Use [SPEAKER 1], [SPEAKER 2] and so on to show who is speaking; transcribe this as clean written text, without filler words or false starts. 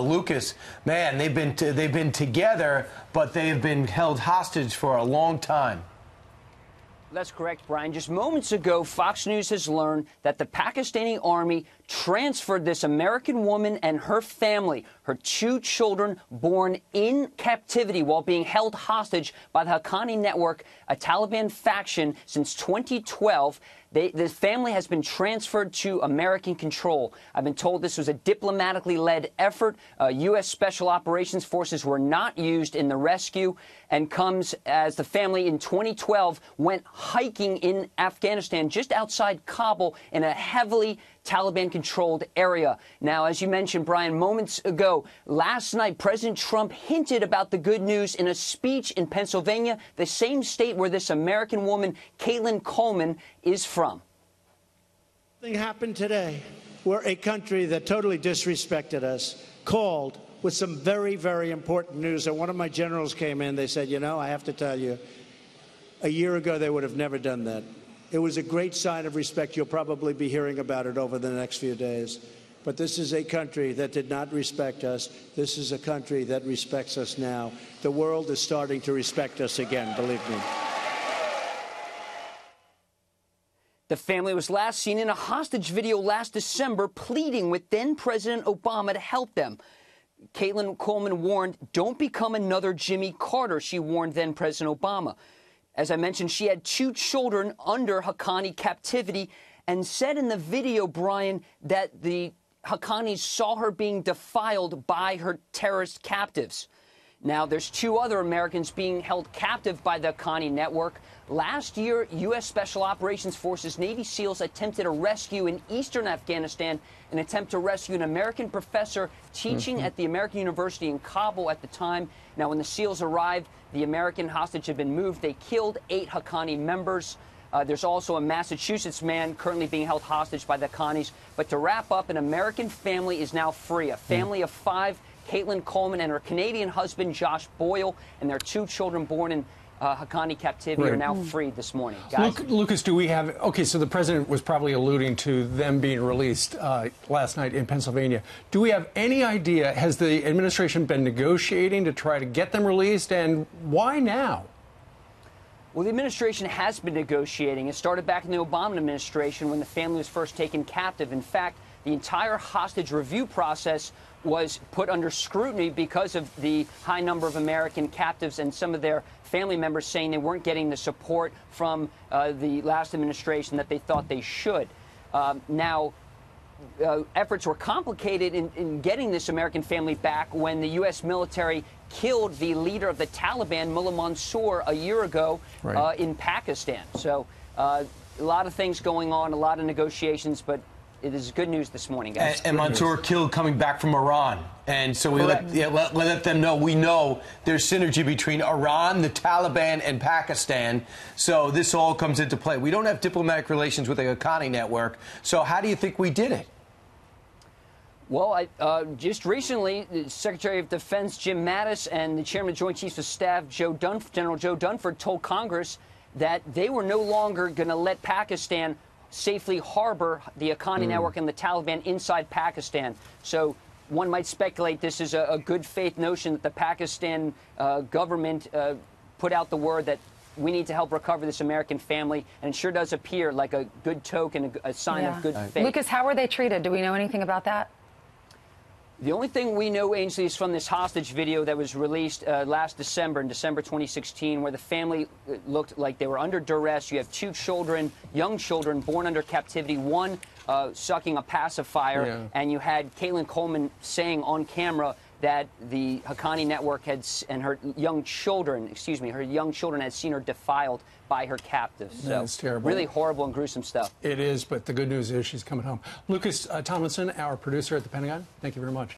[SPEAKER 1] Lucas, man, they've been together, but they have been held hostage for a long time.
[SPEAKER 2] That's correct, Brian. Just moments ago, Fox News has learned that the Pakistani army transferred this American woman and her family, her 2 children born in captivity while being held hostage by the Haqqani network, a Taliban faction, since 2012. The family has been transferred to American control. I've been told this was a diplomatically led effort. U.S. Special Operations Forces were not used in the rescue, and comes as the family in 2012 went hiking in Afghanistan, just outside Kabul, in a heavily Taliban-controlled area. Now, as you mentioned, Brian, moments ago, last night, President Trump hinted about the good news in a speech in Pennsylvania, the same state where this American woman, Caitlin Coleman, is from.
[SPEAKER 3] Something happened today where a country that totally disrespected us called with some very, very important news. And one of my generals came in. They said, you know, I have to tell you, a year ago they would have never done that. It was a great sign of respect. You'll probably be hearing about it over the next few days. But this is a country that did not respect us. This is a country that respects us now. The world is starting to respect us again, believe me.
[SPEAKER 2] The family was last seen in a hostage video last December, pleading with then-President Obama to help them. Caitlin Coleman warned, "Don't become another Jimmy Carter," she warned then-President Obama. As I mentioned, she had 2 children under Haqqani captivity, and said in the video, Brian, that the Haqqanis saw her being defiled by her terrorist captives. Now, there's 2 other Americans being held captive by the Haqqani network. Last year, U.S. Special Operations Forces Navy SEALs attempted a rescue in eastern Afghanistan, an attempt to rescue an American professor teaching at the American University in Kabul at the time. Now, when the SEALs arrived, the American hostage had been moved. They killed 8 Haqqani members. There's also a Massachusetts man currently being held hostage by the Haqqanis. But to wrap up, an American family is now free, a family of 5. Caitlin Coleman and her Canadian husband, Josh Boyle, and their 2 children born in Haqqani captivity are now freed this morning. Guys.
[SPEAKER 4] Lucas, do we have... Okay, so the president was probably alluding to them being released last night in Pennsylvania. Do we have any idea, has the administration been negotiating to try to get them released, and why now?
[SPEAKER 2] Well, the administration has been negotiating. It started back in the Obama administration when the family was first taken captive. In fact, the entire hostage review process was put under scrutiny because of the high number of American captives and some of their family members saying they weren't getting the support from the last administration that they thought they should. Efforts were complicated in getting this American family back when the U.S. military killed the leader of the Taliban, Mullah Mansour, a year ago in Pakistan. So a lot of things going on, a lot of negotiations, but it is good news this morning, guys.
[SPEAKER 1] And Mansour killed coming back from Iran. And so we let them know, we know there's synergy between Iran, the Taliban, and Pakistan. So this all comes into play. We don't have diplomatic relations with the Haqqani network. So how do you think we did it?
[SPEAKER 2] Well, just recently, the Secretary of Defense Jim Mattis and the Chairman of Joint Chiefs of Staff General Joe Dunford told Congress that they were no longer going to let Pakistan safely harbor the Haqqani network and the Taliban inside Pakistan. So one might speculate this is a good faith notion that the Pakistan government put out the word that we need to help recover this American family, and it sure does appear like a good token, a sign of good faith.
[SPEAKER 5] Lucas, how were they treated? Do we know anything about that?
[SPEAKER 2] The only thing we know, Ainsley, is from this hostage video that was released last December, in December 2016, where the family looked like they were under duress. You have 2 children, young children, born under captivity, one sucking a pacifier, and you had Caitlin Coleman saying on camera that the Haqqani network and her young children, had seen her defiled by her captives. So
[SPEAKER 4] that's terrible.
[SPEAKER 2] Really horrible and gruesome stuff.
[SPEAKER 4] It is, but the good news is she's coming home. Lucas Tomlinson, our producer at the Pentagon, thank you very much.